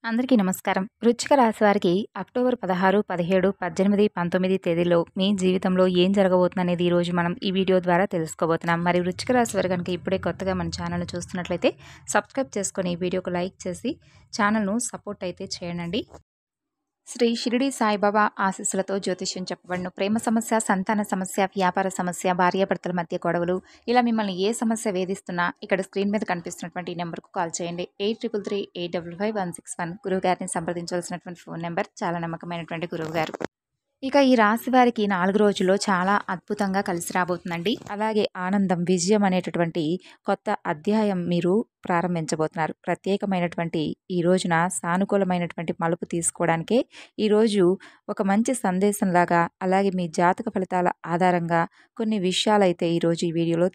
అందరికీ నమస్కారం. వృశ్చిక రాశి వారికి అక్టోబర్ 16, 17, 18, 19 తేదీల్లో మీ జీవితంలో ఏం జరగబోతుందనేది ఈరోజు మనం ఈ వీడియో ద్వారా తెలుసుకోబోతున్నాం. మరి వృశ్చిక రాశి వారు కనుక ఇప్పుడే కొత్తగా మన ఛానల్‌ని చూస్తున్నట్లయితే సబ్స్క్రైబ్ చేసుకొని ఈ వీడియోకి లైక్ చేసి ఛానల్‌ను సపోర్ట్ అయితే చేయండి. శ్రీ షిరిడి సాయిబాబా ఆశీస్సులతో జ్యోతిష్యం చెప్పబడును. ప్రేమ సమస్య, సంతాన సమస్య, వ్యాపార సమస్య, భార్యాభర్తల మధ్య గొడవలు, ఇలా మిమ్మల్ని ఏ సమస్య వేధిస్తున్నా ఇక్కడ స్క్రీన్ మీద కనిపిస్తున్నటువంటి ఈ నెంబర్కు కాల్ చేయండి. 8338555161 గురువుగారిని సంప్రదించవలసినటువంటి ఫోన్ నెంబర్. చాలా నమ్మకమైనటువంటి గురువుగారు. ఇక ఈ రాశి వారికి 4 రోజుల్లో చాలా అద్భుతంగా కలిసి రాబోతుందండి. అలాగే ఆనందం, విజయం అనేటటువంటి కొత్త అధ్యాయం మీరు ప్రారంభించబోతున్నారు. ప్రత్యేకమైనటువంటి ఈ రోజున సానుకూలమైనటువంటి మలుపు తీసుకోవడానికే ఈరోజు ఒక మంచి సందేశంలాగా, అలాగే మీ జాతక ఫలితాల ఆధారంగా కొన్ని విషయాలైతే ఈరోజు ఈ వీడియోలో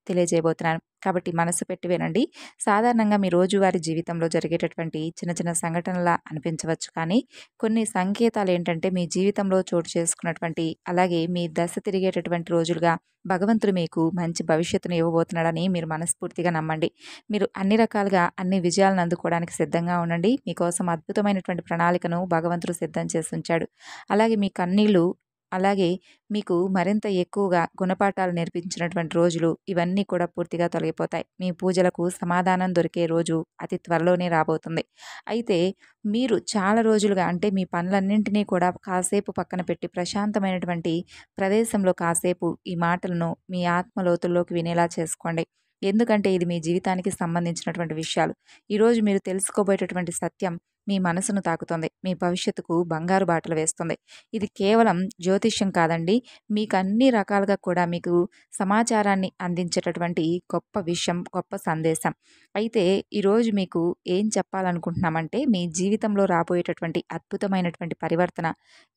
తెలియజేయబోతున్నాను. కాబట్టి మనసు పెట్టి వినండి. సాధారణంగా మీ రోజువారీ జీవితంలో జరిగేటటువంటి చిన్న చిన్న సంఘటనలా అనిపించవచ్చు, కానీ కొన్ని సంకేతాలు ఏంటంటే మీ జీవితంలో చోటు చేసుకున్నటువంటి, అలాగే మీ దశ తిరిగేటటువంటి రోజులుగా భగవంతుడు మీకు మంచి భవిష్యత్తును ఇవ్వబోతున్నాడని మీరు మనస్ఫూర్తిగా నమ్మండి. మీరు అన్ని రకాలుగా అన్ని విజయాలను అందుకోవడానికి సిద్ధంగా ఉండండి. మీకోసం అద్భుతమైనటువంటి ప్రణాళికను భగవంతుడు సిద్ధం చేసి ఉంచాడు. అలాగే మీ కన్నీళ్లు, అలాగే మీకు మరింత ఎక్కువగా గుణపాఠాలు నేర్పించినటువంటి రోజులు, ఇవన్నీ కూడా పూర్తిగా తొలగిపోతాయి. మీ పూజలకు సమాధానం దొరికే రోజు అతి త్వరలోనే రాబోతుంది. అయితే మీరు చాలా రోజులుగా, అంటే మీ పనులన్నింటినీ కూడా కాసేపు పక్కన పెట్టి ప్రశాంతమైనటువంటి ప్రదేశంలో కాసేపు ఈ మాటలను మీ ఆత్మలోతుల్లోకి వినేలా చేసుకోండి. ఎందుకంటే ఇది మీ జీవితానికి సంబంధించినటువంటి విషయాలు. ఈరోజు మీరు తెలుసుకోబోయేటటువంటి సత్యం మీ మనసును తాకుతుంది. మీ భవిష్యత్తుకు బంగారు బాటలు వేస్తుంది. ఇది కేవలం జ్యోతిష్యం కాదండి. మీకు అన్ని రకాలుగా కూడా మీకు సమాచారాన్ని అందించేటటువంటి గొప్ప విషయం, గొప్ప సందేశం. అయితే ఈరోజు మీకు ఏం చెప్పాలనుకుంటున్నామంటే, మీ జీవితంలో రాబోయేటటువంటి అద్భుతమైనటువంటి పరివర్తన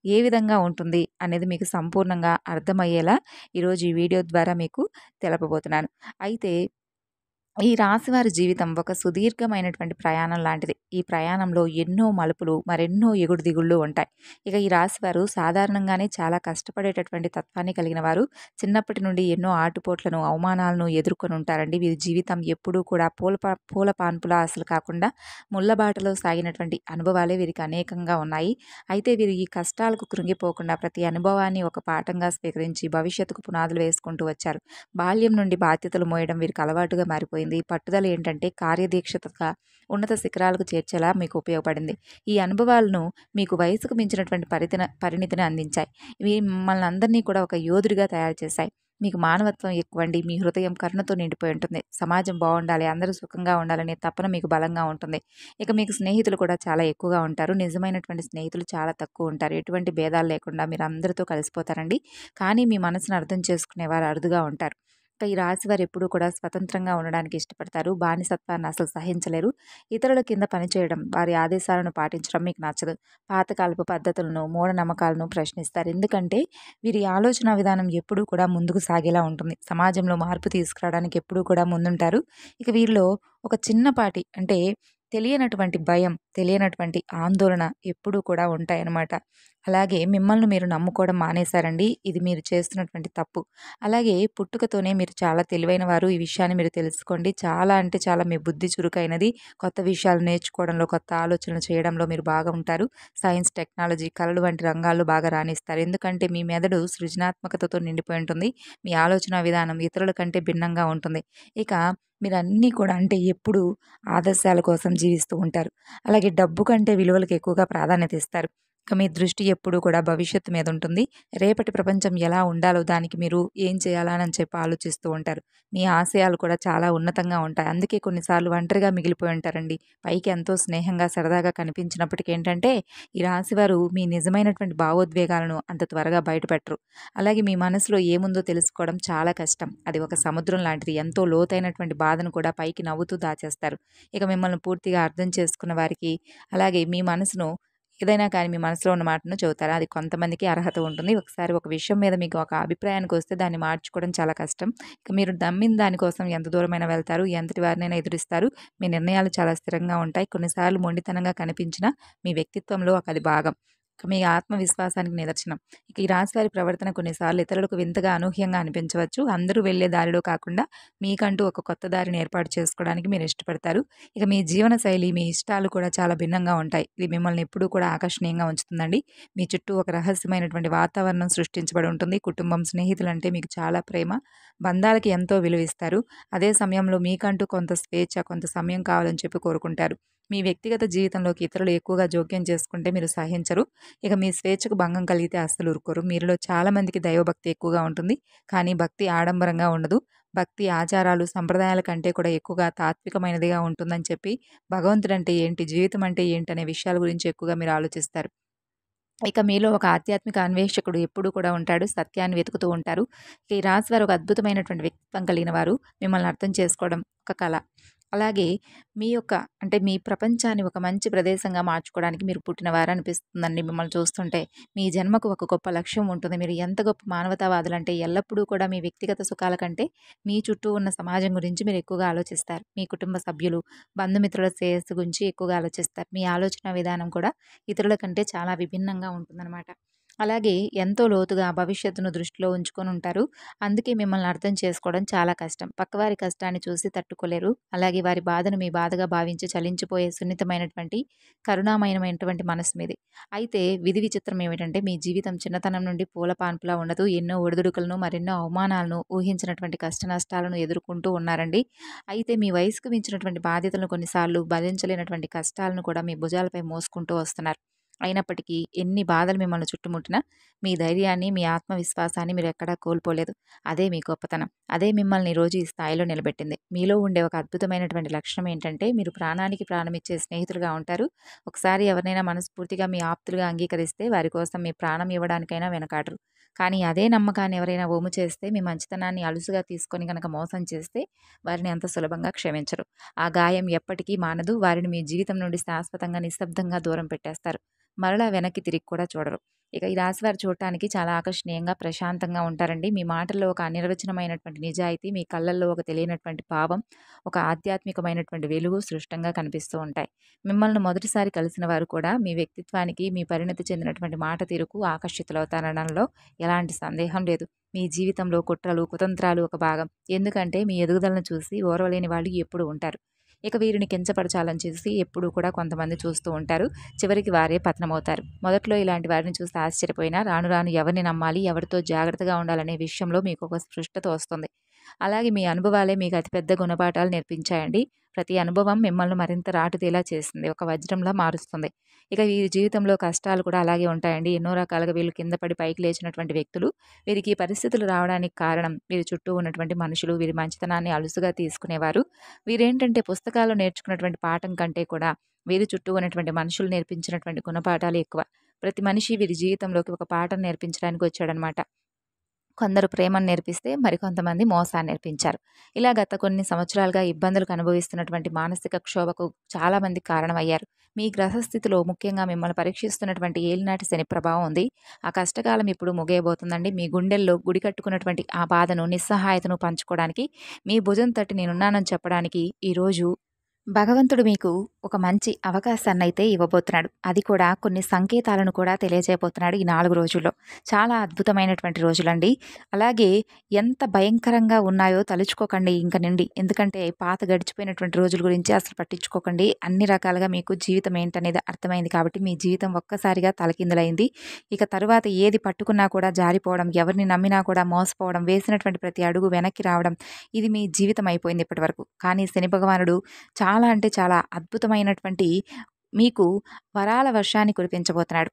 ఏ విధంగా ఉంటుంది అనేది మీకు సంపూర్ణంగా అర్థమయ్యేలా ఈరోజు ఈ వీడియో ద్వారా మీకు తెలపబోతున్నాను. అయితే ఈ రాశివారి జీవితం ఒక సుదీర్ఘమైనటువంటి ప్రయాణం లాంటిది. ఈ ప్రయాణంలో ఎన్నో మలుపులు, మరెన్నో ఎగుడు దిగుళ్ళు ఉంటాయి. ఇక ఈ రాశివారు సాధారణంగానే చాలా కష్టపడేటటువంటి తత్వాన్ని కలిగిన వారు. చిన్నప్పటి నుండి ఎన్నో ఆటుపోట్లను, అవమానాలను ఎదుర్కొని ఉంటారండి. వీరి జీవితం ఎప్పుడూ కూడా పూల పాన్పులా అసలు కాకుండా ముళ్ళబాటలో సాగినటువంటి అనుభవాలే వీరికి అనేకంగా ఉన్నాయి. అయితే వీరు ఈ కష్టాలకు కృంగిపోకుండా ప్రతి అనుభవాన్ని ఒక పాఠంగా స్వీకరించి భవిష్యత్తుకు పునాదులు వేసుకుంటూ వచ్చారు. బాల్యం నుండి బాధ్యతలు మోయడం వీరికి అలవాటుగా మారిపోయింది. పట్టుదల ఏంటంటే కార్యదీక్షతగా ఉన్నత శిఖరాలకు చేర్చేలా మీకు ఉపయోగపడింది. ఈ అనుభవాలను మీకు వయసుకు మించినటువంటి పరిణితిని అందించాయి. ఇవి మిమ్మల్ని అందరినీ కూడా ఒక యోధుడిగా తయారు చేశాయి. మీకు మానవత్వం ఎక్కువండి. మీ హృదయం కరుణతో నిండిపోయి ఉంటుంది. సమాజం బాగుండాలి, అందరూ సుఖంగా ఉండాలనే తపన మీకు బలంగా ఉంటుంది. ఇక మీకు స్నేహితులు కూడా చాలా ఎక్కువగా ఉంటారు. నిజమైనటువంటి స్నేహితులు చాలా తక్కువ ఉంటారు. ఎటువంటి భేదాలు లేకుండా మీరు అందరితో కలిసిపోతారండి. కానీ మీ మనసును అర్థం చేసుకునేవారు అరుదుగా ఉంటారు. ఇక ఈ రాశి వారు ఎప్పుడూ కూడా స్వతంత్రంగా ఉండడానికి ఇష్టపడతారు. బానిసత్వాన్ని అసలు సహించలేరు. ఇతరుల కింద పనిచేయడం, వారి ఆదేశాలను పాటించడం మీకు నచ్చదు. పాతకాలపు పద్ధతులను, మూఢనమ్మకాలను ప్రశ్నిస్తారు. ఎందుకంటే వీరి ఆలోచన విధానం ఎప్పుడూ కూడా ముందుకు సాగేలా ఉంటుంది. సమాజంలో మార్పు తీసుకురావడానికి ఎప్పుడూ కూడా ముందుంటారు. ఇక వీరిలో ఒక చిన్నపాటి, అంటే తెలియనటువంటి భయం, తెలియనటువంటి ఆందోళన ఎప్పుడూ కూడా ఉంటాయన్నమాట. అలాగే మిమ్మల్ని మీరు నమ్ముకోవడం మానేశారండి. ఇది మీరు చేస్తున్నటువంటి తప్పు. అలాగే పుట్టుకతోనే మీరు చాలా తెలివైన వారు. ఈ విషయాన్ని మీరు తెలుసుకోండి. చాలా అంటే చాలా మీ బుద్ధి చురుకైనది. కొత్త విషయాలు నేర్చుకోవడంలో, కొత్త ఆలోచనలు చేయడంలో మీరు బాగా ఉంటారు. సైన్స్, టెక్నాలజీ, కళలు వంటి రంగాల్లో బాగా రాణిస్తారు. ఎందుకంటే మీ మెదడు సృజనాత్మకతతో నిండిపోయి ఉంటుంది. మీ ఆలోచన విధానం ఇతరుల కంటే భిన్నంగా ఉంటుంది. ఇక మీరన్నీ కూడా, అంటే ఎప్పుడూ ఆదర్శాల కోసం జీవిస్తూ ఉంటారు. అలాగే డబ్బు కంటే విలువలకు ఎక్కువగా ప్రాధాన్యత ఇస్తారు. ఇక మీ దృష్టి ఎప్పుడూ కూడా భవిష్యత్తు మీద ఉంటుంది. రేపటి ప్రపంచం ఎలా ఉండాలో, దానికి మీరు ఏం చేయాలా అని చెప్పి ఆలోచిస్తూ ఉంటారు. మీ ఆశయాలు కూడా చాలా ఉన్నతంగా ఉంటాయి. అందుకే కొన్నిసార్లు ఒంటరిగా మిగిలిపోయి ఉంటారండి. పైకి ఎంతో స్నేహంగా, సరదాగా కనిపించినప్పటికీ ఏంటంటే ఈ రాశివారు మీ నిజమైనటువంటి భావోద్వేగాలను అంత త్వరగా బయటపెట్టరు. అలాగే మీ మనసులో ఏముందో తెలుసుకోవడం చాలా కష్టం. అది ఒక సముద్రం లాంటిది. ఎంతో లోతైనటువంటి బాధను కూడా పైకి నవ్వుతూ దాచేస్తారు. ఇక మిమ్మల్ని పూర్తిగా అర్థం చేసుకున్న వారికి, అలాగే మీ మనసును ఏదైనా కానీ మీ మనసులో ఉన్న మాటను చెబుతారా? అది కొంతమందికి అర్హత ఉంటుంది. ఒకసారి ఒక విషయం మీద మీకు ఒక అభిప్రాయానికి వస్తే దాన్ని మార్చుకోవడం చాలా కష్టం. ఇక మీరు నమ్మిన దానికోసం ఎంత దూరమైనా వెళ్తారు. ఎంతటి వారినైనా ఎదురిస్తారు. మీ నిర్ణయాలు చాలా స్థిరంగా ఉంటాయి. కొన్నిసార్లు మొండితనంగా కనిపించినా మీ వ్యక్తిత్వంలో అది భాగం. మీ ఆత్మవిశ్వాసానికి నిదర్శనం. ఇక ఈ రాశి వారి ప్రవర్తన కొన్నిసార్లు ఇతరులకు వింతగా, అనూహ్యంగా అనిపించవచ్చు. అందరూ వెళ్ళే దారిలో కాకుండా మీకంటూ ఒక కొత్త దారిని ఏర్పాటు చేసుకోవడానికి మీరు ఇష్టపడతారు. ఇక మీ జీవన శైలి, మీ ఇష్టాలు కూడా చాలా భిన్నంగా ఉంటాయి. ఇది మిమ్మల్ని ఎప్పుడూ కూడా ఆకర్షణీయంగా ఉంచుతుందండి. మీ చుట్టూ ఒక రహస్యమైనటువంటి వాతావరణం సృష్టించబడి ఉంటుంది. కుటుంబం, స్నేహితులంటే మీకు చాలా ప్రేమ. బంధాలకి ఎంతో విలువిస్తారు. అదే సమయంలో మీకంటూ కొంత స్వేచ్ఛ, కొంత సమయం కావాలని చెప్పి కోరుకుంటారు. మీ వ్యక్తిగత జీవితంలోకి ఇతరులు ఎక్కువగా జోక్యం చేసుకుంటే మీరు సహించరు. ఇక మీ స్వేచ్ఛకు భంగం కలిగితే అస్సలు ఊరుకోరు. మీలో చాలా మందికి దైవభక్తి ఎక్కువగా ఉంటుంది. కానీ భక్తి ఆడంబరంగా ఉండదు. భక్తి ఆచారాలు, సంప్రదాయాల కంటే కూడా ఎక్కువగా తాత్వికమైనదిగా ఉంటుందని చెప్పి భగవంతుడంటే ఏంటి? జీవితం అంటే ఏంటి? అనే విషయాల గురించి ఎక్కువగా మీరు ఆలోచిస్తారు. ఇక మీలో ఒక ఆధ్యాత్మిక అన్వేషకుడు ఎప్పుడూ కూడా ఉంటాడు. సత్యాన్ని వెతుకుతూ ఉంటారు. ఈ రాశివారు ఒక అద్భుతమైనటువంటి వ్యక్తిత్వం కలిగిన వారు. మిమ్మల్ని అర్థం చేసుకోవడం ఒక కళ. అలాగే మీ యొక్క అంటే మీ ప్రపంచాన్ని ఒక మంచి ప్రదేశంగా మార్చుకోవడానికి మీరు పుట్టినవారు అనిపిస్తుందండి మిమ్మల్ని చూస్తుంటే. మీ జన్మకు ఒక గొప్ప లక్ష్యం ఉంటుంది. మీరు ఎంత గొప్ప మానవతావాదులంటే ఎల్లప్పుడూ కూడా మీ వ్యక్తిగత సుఖాల కంటే మీ చుట్టూ ఉన్న సమాజం గురించి మీరు ఎక్కువగా ఆలోచిస్తారు. మీ కుటుంబ సభ్యులు, బంధుమిత్రుల శ్రేయస్సు గురించి ఎక్కువగా ఆలోచిస్తారు. మీ ఆలోచన విధానం కూడా ఇతరుల కంటే చాలా విభిన్నంగా ఉంటుందన్నమాట. అలాగే ఎంతో లోతుగా భవిష్యత్తును దృష్టిలో ఉంచుకొని ఉంటారు. అందుకే మిమ్మల్ని అర్థం చేసుకోవడం చాలా కష్టం. పక్కవారి కష్టాన్ని చూసి తట్టుకోలేరు. అలాగే వారి బాధను మీ బాధగా భావించి చలించిపోయే సున్నితమైనటువంటి, కరుణామయమైనటువంటి మనసు మీది. అయితే విధి విచిత్రం ఏమిటంటే మీ జీవితం చిన్నతనం నుండి పూల పాన్పులా ఉండదు. ఎన్నో ఒడిదుడుకులను, మరెన్నో అవమానాలను, ఊహించినటువంటి కష్ట నష్టాలను ఎదుర్కొంటూ ఉన్నారండి. అయితే మీ వయసుకు మించినటువంటి బాధ్యతలను కొన్నిసార్లు భరించలేనటువంటి కష్టాలను కూడా మీ భుజాలపై మోసుకుంటూ వస్తున్నారు. అయినప్పటికీ ఎన్ని బాధలు మిమ్మల్ని చుట్టుముట్టినా మీ ధైర్యాన్ని, మీ ఆత్మవిశ్వాసాన్ని మీరెక్కడా కోల్పోలేదు. అదే మీ గొప్పతనం. అదే మిమ్మల్ని ఈరోజు ఈ స్థాయిలో నిలబెట్టింది. మీలో ఉండే ఒక అద్భుతమైనటువంటి లక్షణం ఏంటంటే మీరు ప్రాణానికి ప్రాణమిచ్చే స్నేహితులుగా ఉంటారు. ఒకసారి ఎవరినైనా మనస్ఫూర్తిగా మీ ఆప్తులుగా అంగీకరిస్తే వారి కోసం మీ ప్రాణం ఇవ్వడానికైనా వెనకాడరు. కానీ అదే నమ్మకాన్ని ఎవరైనా వమ్ము చేస్తే, మీ మంచితనాన్ని అలుసుగా తీసుకొని గనక మోసం చేస్తే వారిని అంత సులభంగా క్షమించరు. ఆ గాయం ఎప్పటికీ మానదు. వారిని మీ జీవితం నుండి శాశ్వతంగా, నిశ్శబ్దంగా దూరం పెట్టేస్తారు. మరలా వెనక్కి తిరిగి కూడా చూడరు. ఇక ఈ రాశివారు చూడటానికి చాలా ఆకర్షణీయంగా, ప్రశాంతంగా ఉంటారండి. మీ మాటల్లో ఒక అనిర్వచనమైనటువంటి నిజాయితీ, మీ కళ్ళల్లో ఒక తెలియనటువంటి భావం, ఒక ఆధ్యాత్మికమైనటువంటి వెలుగు స్పష్టంగా కనిపిస్తూ ఉంటాయి. మిమ్మల్ని మొదటిసారి కలిసిన వారు కూడా మీ వ్యక్తిత్వానికి, మీ పరిణతి చెందినటువంటి మాట తీరుకు ఆకర్షితులవుతారనడంలో ఎలాంటి సందేహం లేదు. మీ జీవితంలో కుట్రలు, కుతంత్రాలు ఒక భాగం. ఎందుకంటే మీ ఎదుగుదలను చూసి ఓర్వలేని వాళ్ళు ఎప్పుడూ ఉంటారు. ఇక వీరిని కించపరచాలని చేసి ఎప్పుడూ కూడా కొంతమంది చూస్తూ ఉంటారు. చివరికి వారే పతనమవుతారు. మొదట్లో ఇలాంటి వారిని చూసి ఆశ్చర్యపోయినా రాను రాను ఎవరిని నమ్మాలి, ఎవరితో జాగ్రత్తగా ఉండాలనే విషయంలో మీకు ఒక స్పష్టత వస్తుంది. అలాగే మీ అనుభవాలే మీకు అతిపెద్ద గుణపాఠాలు నేర్పించాయండి. ప్రతి అనుభవం మిమ్మల్ని మరింత రాటుదేలా చేస్తుంది. ఒక వజ్రంలా మారుస్తుంది. ఇక వీరి జీవితంలో కష్టాలు కూడా అలాగే ఉంటాయండి. ఎన్నో రకాలుగా వీళ్ళు కింద పడి పైకి లేచినటువంటి వ్యక్తులు. వీరికి ఈ పరిస్థితులు రావడానికి కారణం వీరి చుట్టూ ఉన్నటువంటి మనుషులు, వీరి మంచితనాన్ని అలుసుగా తీసుకునేవారు. వీరేంటంటే పుస్తకాల్లో నేర్చుకున్నటువంటి పాఠం కంటే కూడా వీరి చుట్టూ ఉన్నటువంటి మనుషులు నేర్పించినటువంటి గుణపాఠాలు ఎక్కువ. ప్రతి మనిషి వీరి జీవితంలోకి ఒక పాఠం నేర్పించడానికి వచ్చాడనమాట. కొందరు ప్రేమను నేర్పిస్తే మరికొంతమంది మోసాన్ని నేర్పించారు. ఇలా గత కొన్ని సంవత్సరాలుగా ఇబ్బందులకు అనుభవిస్తున్నటువంటి మానసిక క్షోభకు చాలామంది కారణమయ్యారు. మీ గ్రహస్థితిలో ముఖ్యంగా మిమ్మల్ని పరీక్షిస్తున్నటువంటి ఏలినాటి శని ప్రభావం ఉంది. ఆ కష్టకాలం ఇప్పుడు ముగియబోతుందండి. మీ గుండెల్లో గుడి కట్టుకున్నటువంటి ఆ బాధను, నిస్సహాయతను పంచుకోవడానికి, మీ భుజం తట్టి నేనున్నానని చెప్పడానికి ఈరోజు భగవంతుడు మీకు ఒక మంచి అవకాశాన్నయితే ఇవ్వబోతున్నాడు. అది కూడా కొన్ని సంకేతాలను కూడా తెలియజేయబోతున్నాడు ఈ 4 రోజుల్లో. చాలా అద్భుతమైనటువంటి రోజులండి. అలాగే ఎంత భయంకరంగా ఉన్నాయో తలుచుకోకండి ఇంక నుండి. ఎందుకంటే పాత గడిచిపోయినటువంటి రోజుల గురించి అసలు పట్టించుకోకండి. అన్ని రకాలుగా మీకు జీవితం ఏంటనేది అర్థమైంది కాబట్టి మీ జీవితం ఒక్కసారిగా తలకిందులైంది. ఇక తరువాత ఏది పట్టుకున్నా కూడా జారిపోవడం, ఎవరిని నమ్మినా కూడా మోసపోవడం, వేసినటువంటి ప్రతి అడుగు వెనక్కి రావడం, ఇది మీ జీవితం అయిపోయింది ఇప్పటివరకు. కానీ శని భగవానుడు చాలా అంటే చాలా అద్భుతమైనటువంటి మీకు వరాల వర్షాన్ని కురిపించబోతున్నాడు.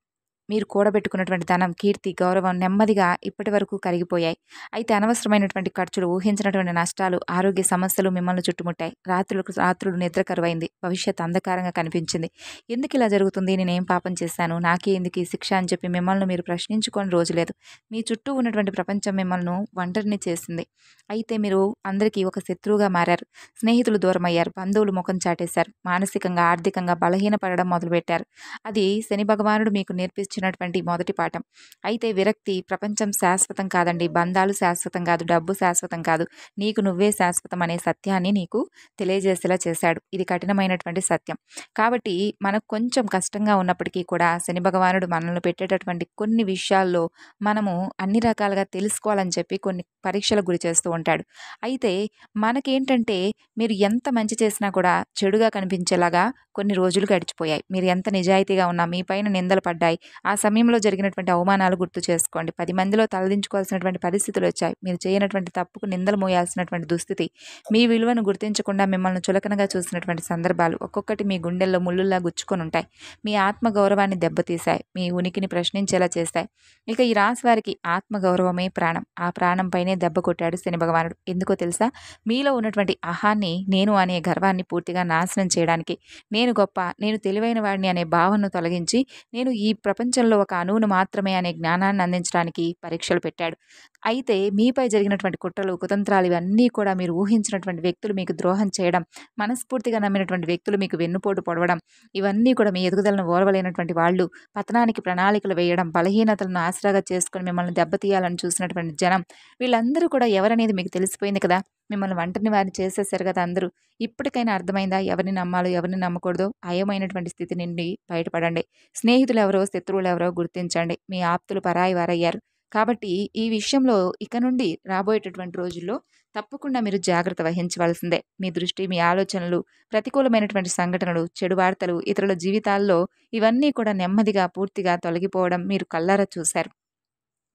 మీరు కూడబెట్టుకున్నటువంటి ధనం, కీర్తి, గౌరవం నెమ్మదిగా ఇప్పటివరకు కరిగిపోయాయి. అయితే అనవసరమైనటువంటి ఖర్చులు, ఊహించినటువంటి నష్టాలు, ఆరోగ్య సమస్యలు మిమ్మల్ని చుట్టుముట్టాయి. రాత్రులకు రాత్రులు నిద్ర కరువైంది. భవిష్యత్ అంధకారంగా కనిపించింది. ఎందుకు ఇలా జరుగుతుంది? నేనేం పాపం చేశాను? నాకే ఎందుకు ఈ శిక్ష అని చెప్పి మిమ్మల్ని మీరు ప్రశ్నించుకొని రోజు లేదు. మీ చుట్టూ ఉన్నటువంటి ప్రపంచం మిమ్మల్ని ఒంటరిని చేసింది. అయితే మీరు అందరికీ ఒక శత్రువుగా మారారు. స్నేహితులు దూరమయ్యారు. బంధువులు ముఖం చాటేశారు. మానసికంగా, ఆర్థికంగా బలహీనపడడం మొదలుపెట్టారు. అది శని భగవానుడు మీకు నేర్పించిన నేర్పించినటువంటి మొదటి పాఠం. అయితే విరక్తి ప్రపంచం శాశ్వతం కాదండి. బంధాలు శాశ్వతం కాదు. డబ్బు శాశ్వతం కాదు. నీకు నువ్వే శాశ్వతం అనే సత్యాన్ని నీకు తెలియజేసేలా చేశాడు. ఇది కఠినమైనటువంటి సత్యం. కాబట్టి మనకు కొంచెం కష్టంగా ఉన్నప్పటికీ కూడా శని భగవానుడు మనల్ని పెట్టేటటువంటి కొన్ని విషయాల్లో మనము అన్ని రకాలుగా తెలుసుకోవాలని చెప్పి కొన్ని పరీక్షలకు గురి చేస్తూ ఉంటాడు. అయితే మనకేంటంటే మీరు ఎంత మంచి చేసినా కూడా చెడుగా కనిపించేలాగా కొన్ని రోజులు గడిచిపోయాయి. మీరు ఎంత నిజాయితీగా ఉన్నా మీ పైన నిందలు పడ్డాయి. ఆ సమయంలో జరిగినటువంటి అవమానాలు గుర్తు చేసుకోండి. 10 మందిలో తలదించుకోవాల్సినటువంటి పరిస్థితులు వచ్చాయి. మీరు చేయనటువంటి తప్పుకు నిందలు మోయాల్సినటువంటి దుస్థితి. మీ విలువను గుర్తించకుండా మిమ్మల్ని చులకనగా చూసినటువంటి సందర్భాలు ఒక్కొక్కటి మీ గుండెల్లో ముళ్ళులా గుచ్చుకొని ఉంటాయి. మీ ఆత్మ గౌరవాన్ని దెబ్బతీశాయి. మీ ఉనికిని ప్రశ్నించేలా చేశాయి. ఇక ఈ రాశి వారికి ఆత్మ గౌరవమే ప్రాణం. ఆ ప్రాణం పైనే దెబ్బ కొట్టాడు శని భగవానుడు. ఎందుకో తెలుసా? మీలో ఉన్నటువంటి అహాన్ని, నేను అనే గర్వాన్ని పూర్తిగా నాశనం చేయడానికి, నేను గొప్ప, నేను తెలివైన వాడిని అనే భావనను తొలగించి, నేను ఈ ప్రపంచంలో ఒక అణువును మాత్రమే అనే జ్ఞానాన్ని అందించడానికి పరీక్షలు పెట్టాడు. అయితే మీపై జరిగినటువంటి కుట్రలు, కుతంత్రాలు ఇవన్నీ కూడా మీరు ఊహించినటువంటి వ్యక్తులు మీకు ద్రోహం చేయడం, మనస్ఫూర్తిగా నమ్మినటువంటి వ్యక్తులు మీకు వెన్నుపోటు పొడవడం, ఇవన్నీ కూడా మీ ఎదుగుదలను ఓర్వలేనటువంటి వాళ్ళు పతనానికి ప్రణాళికలు వేయడం, బలహీనతలను ఆసరాగా చేసుకొని మిమ్మల్ని దెబ్బతీయాలని చూసినటువంటి జనం, వీళ్ళందరూ కూడా ఎవరనేది మీకు తెలిసిపోయింది కదా! మిమ్మల్ని ఒంటరిని వారిని చేసేసారు కదా అందరూ. ఇప్పటికైనా అర్థమైందా ఎవరిని నమ్మాలో, ఎవరిని నమ్మకూడదో? అయోమైనటువంటి స్థితి నుండి బయటపడండి. స్నేహితులెవరో, శత్రువులెవరో గుర్తించండి. మీ ఆప్తులు పరాయి వారయ్యారు. కాబట్టి ఈ విషయంలో ఇక నుండి రాబోయేటటువంటి రోజుల్లో తప్పకుండా మీరు జాగ్రత్త వహించవలసిందే. మీ దృష్టి, మీ ఆలోచనలు, ప్రతికూలమైనటువంటి సంఘటనలు, చెడు వార్తలు, ఇతరుల జీవితాల్లో ఇవన్నీ కూడా నెమ్మదిగా పూర్తిగా తొలగిపోవడం మీరు కళ్ళారా చూశారు.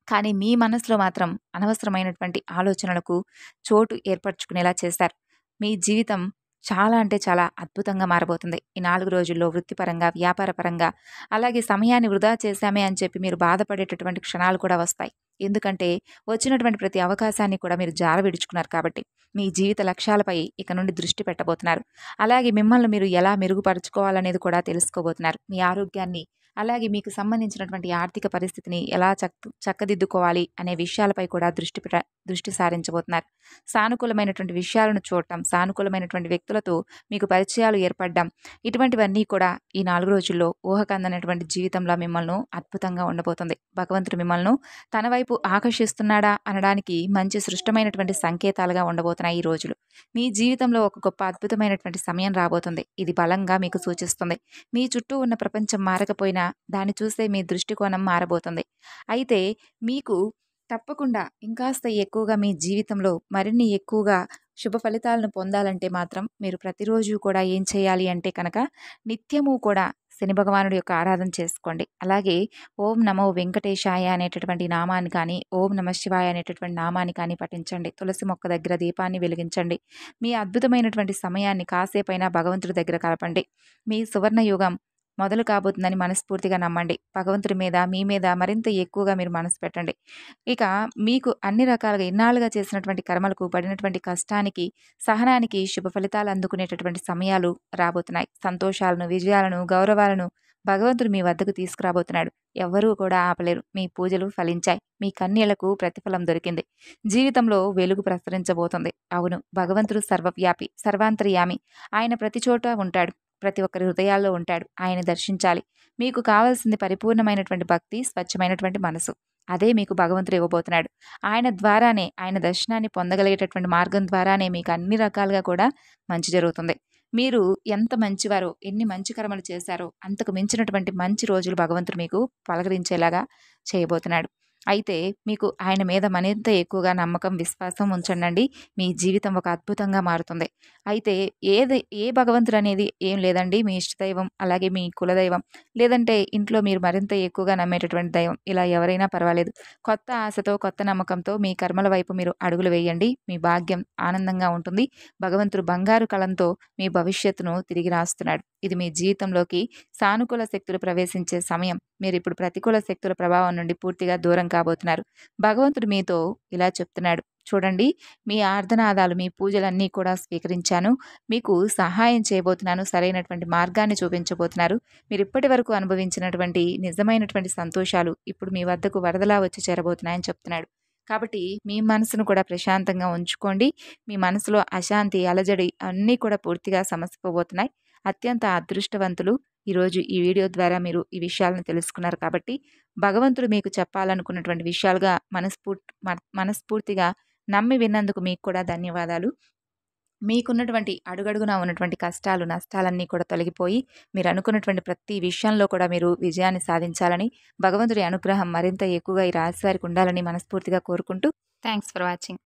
కానీ మీ మనసులో మాత్రం అనవసరమైనటువంటి ఆలోచనలకు చోటు ఏర్పరచుకునేలా చేశారు. మీ జీవితం చాలా అంటే చాలా అద్భుతంగా మారబోతుంది. ఈ 4 రోజుల్లో వృత్తిపరంగా, వ్యాపారపరంగా, అలాగే సమయాన్ని వృధా చేశామే అని చెప్పి మీరు బాధపడేటటువంటి క్షణాలు కూడా వస్తాయి. ఎందుకంటే వచ్చినటువంటి ప్రతి అవకాశాన్ని కూడా మీరు జారవిడుచుకున్నారు కాబట్టి. మీ జీవిత లక్ష్యాలపై ఇక నుండి దృష్టి పెట్టబోతున్నారు. అలాగే మిమ్మల్ని మీరు ఎలా మెరుగుపరుచుకోవాలనేది కూడా తెలుసుకోబోతున్నారు. మీ ఆరోగ్యాన్ని, అలాగే మీకు సంబంధించినటువంటి ఆర్థిక పరిస్థితిని ఎలా చక్కదిద్దుకోవాలి అనే విషయాలపై కూడా దృష్టి సారించబోతున్నారు. సానుకూలమైనటువంటి విషయాలను చూడటం, సానుకూలమైనటువంటి వ్యక్తులతో మీకు పరిచయాలు ఏర్పడడం, ఇటువంటివన్నీ కూడా ఈ 4 రోజుల్లో ఊహకందనటువంటి జీవితంలో మిమ్మల్ని అద్భుతంగా ఉండబోతుంది. భగవంతుడు మిమ్మల్ని తన వైపు ఆకర్షిస్తున్నాడా అనడానికి మంచి సృష్టమైనటువంటి సంకేతాలుగా ఉండబోతున్నాయి ఈ రోజులు. మీ జీవితంలో ఒక గొప్ప అద్భుతమైనటువంటి సమయం రాబోతుంది. ఇది బలంగా మీకు సూచిస్తుంది. మీ చుట్టూ ఉన్న ప్రపంచం మారకపోయినా దాన్ని చూసే మీ దృష్టికోణం మారబోతుంది. అయితే మీకు తప్పకుండా ఇంకాస్త ఎక్కువగా మీ జీవితంలో మరిన్ని ఎక్కువగా శుభ ఫలితాలను పొందాలంటే మాత్రం మీరు ప్రతిరోజు కూడా ఏం చేయాలి అంటే కనుక నిత్యము కూడా శని భగవానుడి యొక్క ఆరాధన చేసుకోండి. అలాగే ఓం నమో వెంకటేశాయ అనేటటువంటి నామాన్ని కానీ, ఓం నమ శివాయ అనేటటువంటి నామాన్ని కానీ పఠించండి. తులసి మొక్క దగ్గర దీపాన్ని వెలిగించండి. మీ అద్భుతమైనటువంటి సమయాన్ని కాసేపైనా భగవంతుడి దగ్గర కలపండి. మీ సువర్ణ యుగం మొదలు కాబోతుందని మనస్ఫూర్తిగా నమ్మండి. భగవంతుడి మీద, మీ మీద మరింత ఎక్కువగా మీరు మనసు పెట్టండి. ఇక మీకు అన్ని రకాలుగా ఇన్నాళ్ళుగా చేసినటువంటి కర్మలకు, పడినటువంటి కష్టానికి, సహనానికి శుభ ఫలితాలు అందుకునేటటువంటి సమయాలు రాబోతున్నాయి. సంతోషాలను, విజయాలను, గౌరవాలను భగవంతుడు మీ వద్దకు తీసుకురాబోతున్నాడు. ఎవ్వరూ కూడా ఆపలేరు. మీ పూజలు ఫలించాయి. మీ కన్నీళ్లకు ప్రతిఫలం దొరికింది. జీవితంలో వెలుగు ప్రసరించబోతుంది. అవును, భగవంతుడు సర్వవ్యాపి, సర్వాంతర్యామి. ఆయన ప్రతి చోట ఉంటాడు. ప్రతి ఒక్కరి హృదయాల్లో ఉంటాడు. ఆయన దర్శించాలి. మీకు కావాల్సింది పరిపూర్ణమైనటువంటి భక్తి, స్వచ్ఛమైనటువంటి మనసు. అదే మీకు భగవంతుడు ఇవ్వబోతున్నాడు. ఆయన ద్వారానే, ఆయన దర్శనాన్ని పొందగలిగేటటువంటి మార్గం ద్వారానే మీకు అన్ని రకాలుగా కూడా మంచి జరుగుతుంది. మీరు ఎంత మంచివారో, ఎన్ని మంచి కర్మలు చేశారో అంతకు మించినటువంటి మంచి రోజులు భగవంతుడు మీకు పలకరించేలాగా చేయబోతున్నాడు. అయితే మీకు ఆయన మీద మరింత ఎక్కువగా నమ్మకం, విశ్వాసం ఉంచండి. మీ జీవితం ఒక అద్భుతంగా మారుతుంది. అయితే ఏ భగవంతుడు అనేది ఏం లేదండి. మీ ఇష్టదైవం, అలాగే మీ కులదైవం, లేదంటే ఇంట్లో మీరు మరింత ఎక్కువగా నమ్మేటటువంటి దైవం, ఇలా ఎవరైనా పర్వాలేదు. కొత్త ఆశతో, కొత్త నమ్మకంతో మీ కర్మల వైపు మీరు అడుగులు వేయండి. మీ భాగ్యం ఆనందంగా ఉంటుంది. భగవంతుడు బంగారు కలంతో మీ భవిష్యత్తును తిరిగి రాస్తున్నాడు. ఇది మీ జీవితంలోకి సానుకూల శక్తులు ప్రవేశించే సమయం. మీరు ఇప్పుడు ప్రతికూల శక్తుల ప్రభావం నుండి పూర్తిగా దూరం కాబోతున్నారు. భగవంతుడు మీతో ఇలా చెప్తున్నాడు, చూడండి, మీ ఆర్ధనాదాలు, మీ పూజలన్నీ కూడా స్వీకరించాను. మీకు సహాయం చేయబోతున్నాను. సరైనటువంటి మార్గాన్ని చూపించబోతున్నారు. మీరు ఇప్పటి వరకు అనుభవించినటువంటి నిజమైనటువంటి సంతోషాలు ఇప్పుడు మీ వద్దకు వరదలా వచ్చి చేరబోతున్నాయని చెప్తున్నాడు. కాబట్టి మీ మనసును కూడా ప్రశాంతంగా ఉంచుకోండి. మీ మనసులో అశాంతి, అలజడి అన్నీ కూడా పూర్తిగా సమసిపోబోతున్నాయి. అత్యంత అదృష్టవంతులు ఈరోజు ఈ వీడియో ద్వారా మీరు ఈ విషయాలను తెలుసుకున్నారు కాబట్టి భగవంతుడు మీకు చెప్పాలనుకున్నటువంటి విషయాలుగా మనస్ఫూర్తిగా నమ్మి విన్నందుకు మీకు కూడా ధన్యవాదాలు. మీకున్నటువంటి అడుగడుగునా ఉన్నటువంటి కష్టాలు, నష్టాలన్నీ కూడా తొలగిపోయి మీరు అనుకున్నటువంటి ప్రతి విషయంలో కూడా మీరు విజయాన్ని సాధించాలని, భగవంతుడి అనుగ్రహం మరింత ఎక్కువగా ఈ రాశి వారికి ఉండాలని మనస్ఫూర్తిగా కోరుకుంటూ థ్యాంక్స్ ఫర్ వాచింగ్.